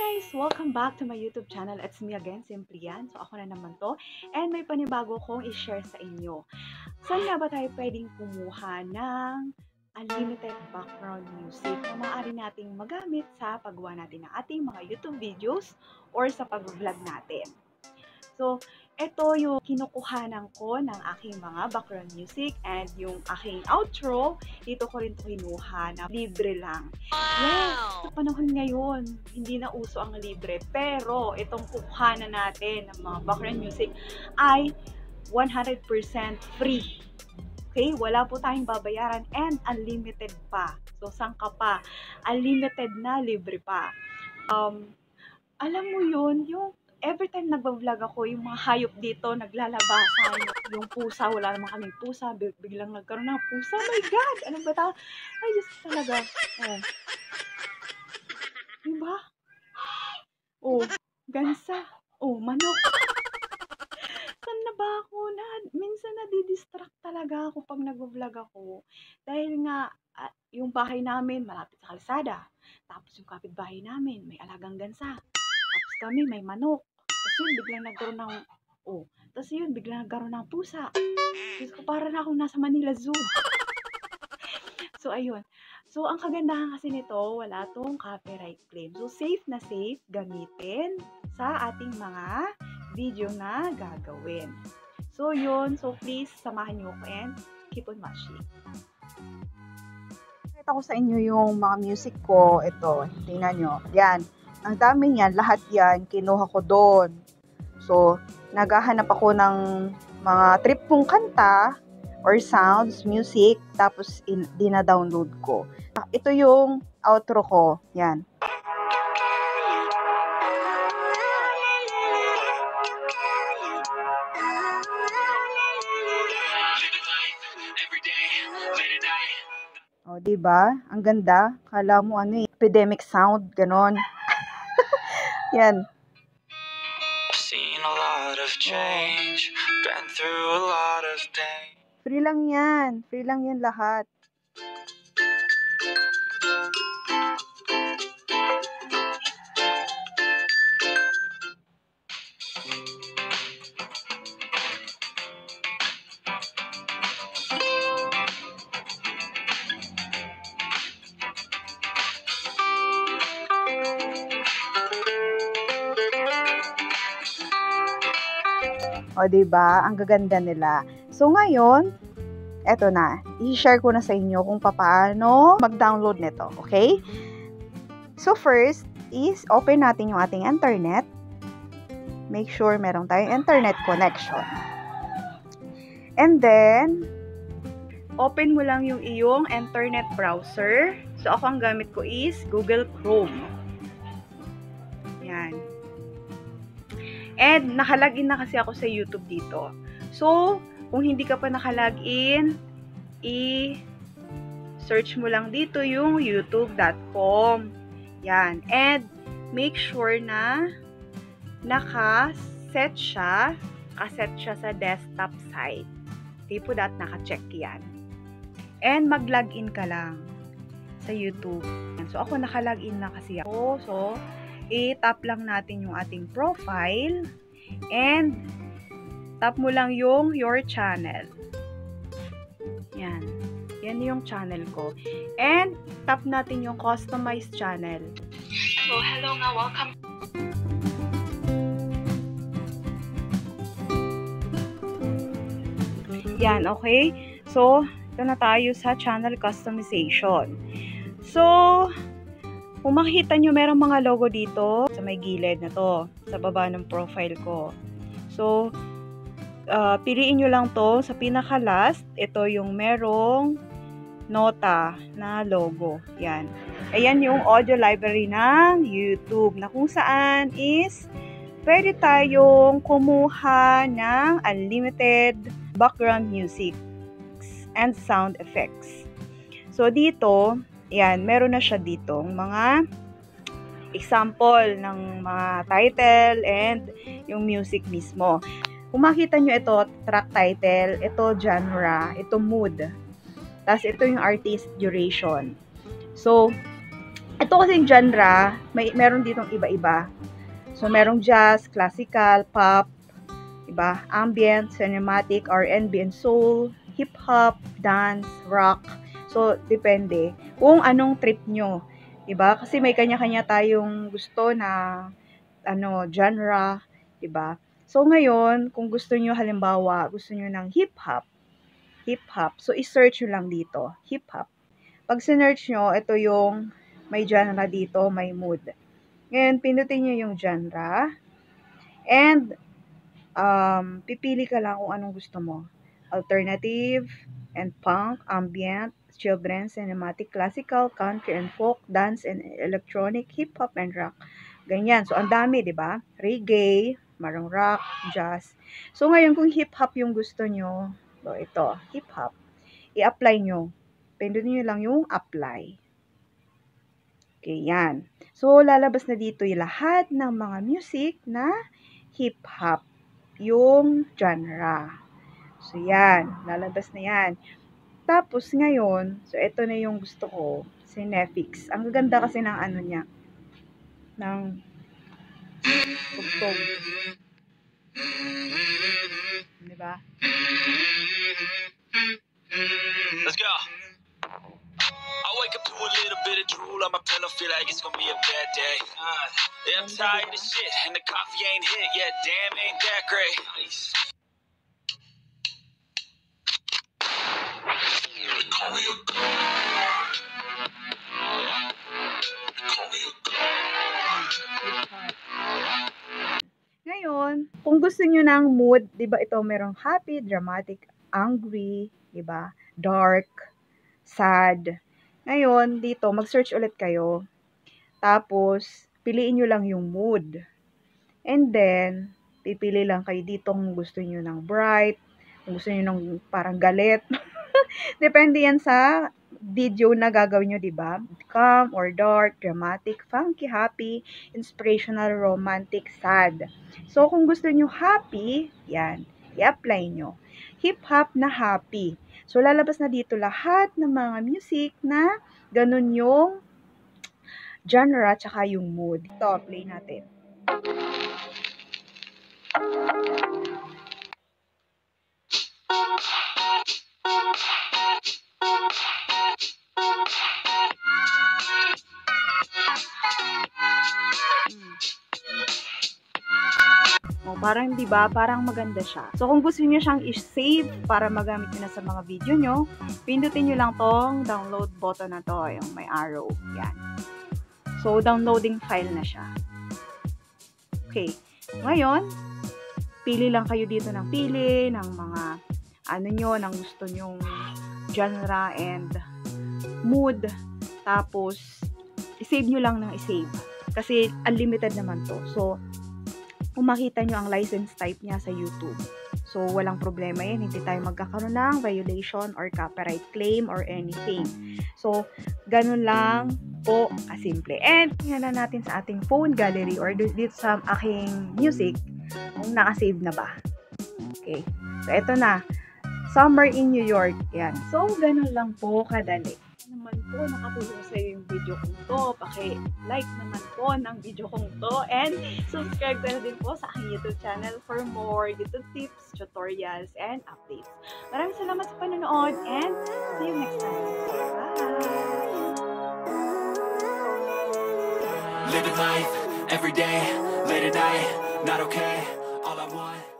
guys! Welcome back to my YouTube channel. It's me again, Simplian. So ako na naman to. And may panibago kong i-share sa inyo. Saan nga ba tayo pwedeng kumuha ng unlimited background music na maaari nating magamit sa paggawa natin ng ating mga YouTube videos or sa pag-vlog natin? So, ito yung kinukuhanan ko ng aking mga background music and yung aking outro, dito ko rin ito kinuha na libre lang. Yes, sa panahon ngayon, hindi na uso ang libre, pero itong kukuhanan natin ng mga background music ay 100% free. Okay, wala po tayong babayaran and unlimited pa. So, saan ka pa? Unlimited na, libre pa. Alam mo yun, yung every time nagbablog ako, yung mga hayop dito naglalabasan, yung pusa, wala naman kaming pusa, biglang nagkaroon ng pusa. Oh my God! Ano ba ito? Ay, Diyos talaga. Oh. Diba? Oh, gansa. Oh, manok. Saan na ba ako? Minsan nadidistract talaga ako pag nagbablog ako. Dahil nga, yung bahay namin malapit sa kalsada. Tapos yung kapitbahay namin may alagang gansa. Tapos kami may manok. Tapos yun, biglang nagkaroon ng, tapos yun, biglang nagkaroon ng pusa. Diyos ko, parang akong nasa Manila Zoo. So, ayun. So, ang kagandahan kasi nito, wala tong copyright claim. So, safe na safe gamitin sa ating mga video na gagawin. So, yun. So, please, samahan nyo ko and keep on watching. Ito ko sa inyo yung mga music ko. Ito, tingnan nyo. Yan. Ang dami niyan, lahat yan, kinuha ko doon. So, naghahanap ako ng mga trip kong kanta or sounds, music, tapos dina-download ko. Ito yung outro ko. Yan. O, diba? Ang ganda. Kala mo ano epidemic sound, ganon. Yan. Seen a lot of change, been through a lot of pain. Free lang yan. Free lang yan lahat. O, diba? Ang gaganda nila. So, ngayon, eto na. I-share ko na sa inyo kung paano mag-download nito. Okay? So, first is open natin yung ating internet. Make sure meron tayong internet connection. And then, open mo lang yung iyong internet browser. So, ako ang gamit ko is Google Chrome. Yan. And nakalagin na kasi ako sa YouTube dito. So, kung hindi ka pa nakalagin, i-search mo lang dito yung youtube.com. Yan. And make sure na naka-set siya sa desktop site. Okay po, naka-check yan. And mag-login ka lang sa YouTube. So, ako naka-login na kasi ako. So, i-tap lang natin yung ating profile and tap mo lang yung your channel. Yan. Yan yung channel ko. And tap natin yung customized channel. So, hello nga, welcome. Yan, okay? So, ito na tayo sa channel customization. So, kung makikita nyo, merong mga logo dito sa may gilid na to, sa baba ng profile ko. So, piliin nyo lang to sa pinaka-last. Ito yung merong nota na logo. Yan. Ayan yung audio library ng YouTube na kung saan is pwede tayong kumuha ng unlimited background music and sound effects. So, dito, yan, meron na siya dito mga example ng mga title and yung music mismo. Kung makita nyo ito, track title, ito genre, ito mood. Tapos ito yung artist duration. So, Ito kasing genre, meron ditong iba-iba. So, merong jazz, classical, pop, diba? Ambient, cinematic, R&B and soul, hip-hop, dance, rock. So, depende kung anong trip nyo. Diba? Kasi may kanya-kanya tayong gusto na genre. Diba? So, ngayon, kung gusto nyo halimbawa, gusto nyo ng hip-hop. So, i-search nyo lang dito, hip-hop. Pag sinearch nyo, ito yung may genre dito, may mood. Ngayon, pindutin nyo yung genre. And, pipili ka lang kung anong gusto mo. Alternative and punk, ambient, children's, cinematic, classical, country and folk, dance and electronic, hip-hop and rock. Ganyan. So, ang dami, di ba? Reggae, marang rock, jazz. So, ngayon, kung hip-hop yung gusto nyo, so, ito, hip-hop, i-apply nyo. Pindutin nyo lang yung apply. Okay, yan. So, lalabas na dito yung lahat ng mga music na hip-hop, yung genre. So, yan. Lalabas na yan. Tapos, ngayon, so, ito na yung gusto ko, Cinefix. Ang gaganda kasi ng ano niya, ng tugtog. Diba? Let's go. I wake up to a little bit of drool on my pillow, feel like it's gonna be a bad day. Yeah, I'm tired of shit, and the coffee ain't hit yet. Damn, ain't that great. Nice. They call me a god. They call me a god. Ngayon, kung gusto nyo ng mood, di ba ito merong happy, dramatic, angry, di ba? Dark, sad. Ngayon, dito, mag-search ulit kayo. Tapos, piliin nyo lang yung mood. And then, pipili lang kayo dito kung gusto nyo ng bright, kung gusto nyo ng parang galit. Depende yan sa video na gagawin nyo, di ba? Calm or dark, dramatic, funky, happy, inspirational, romantic, sad. So, kung gusto nyo happy, yan, i-apply nyo. Hip-hop na happy. So, lalabas na dito lahat ng mga music na ganun yung genre tsaka yung mood. Ito, play natin. Parang, di ba, parang maganda siya. So, kung gusto niyo siyang i-save para magamit niyo na sa mga video nyo, pindutin niyo lang tong download button na to, yung may arrow. Yan. So, downloading file na siya. Okay. Ngayon, pili lang kayo dito ng pili, ng mga, ng gusto nyong genre and mood. Tapos, i-save nyo lang ng i-save. Kasi, unlimited naman to. So, kung makita nyo ang license type niya sa YouTube. So, walang problema yan. Hindi tayo magkakaroon ng violation or copyright claim or anything. So, ganun lang po kasimple. And, tingnan na natin sa ating phone gallery or dito sa aking music kung nakasave na ba. Okay. So, eto na. Summer in New York. Yan. So, ganun lang po kadali. Naman po nakatulong sa iyo yung video kong to. Paki-like naman po ng video kong to and subscribe na din po sa aking YouTube channel for more YouTube tips, tutorials, and updates. Maraming salamat sa panonood and see you next time. Bye! Living life every day, late at night, not okay. All I want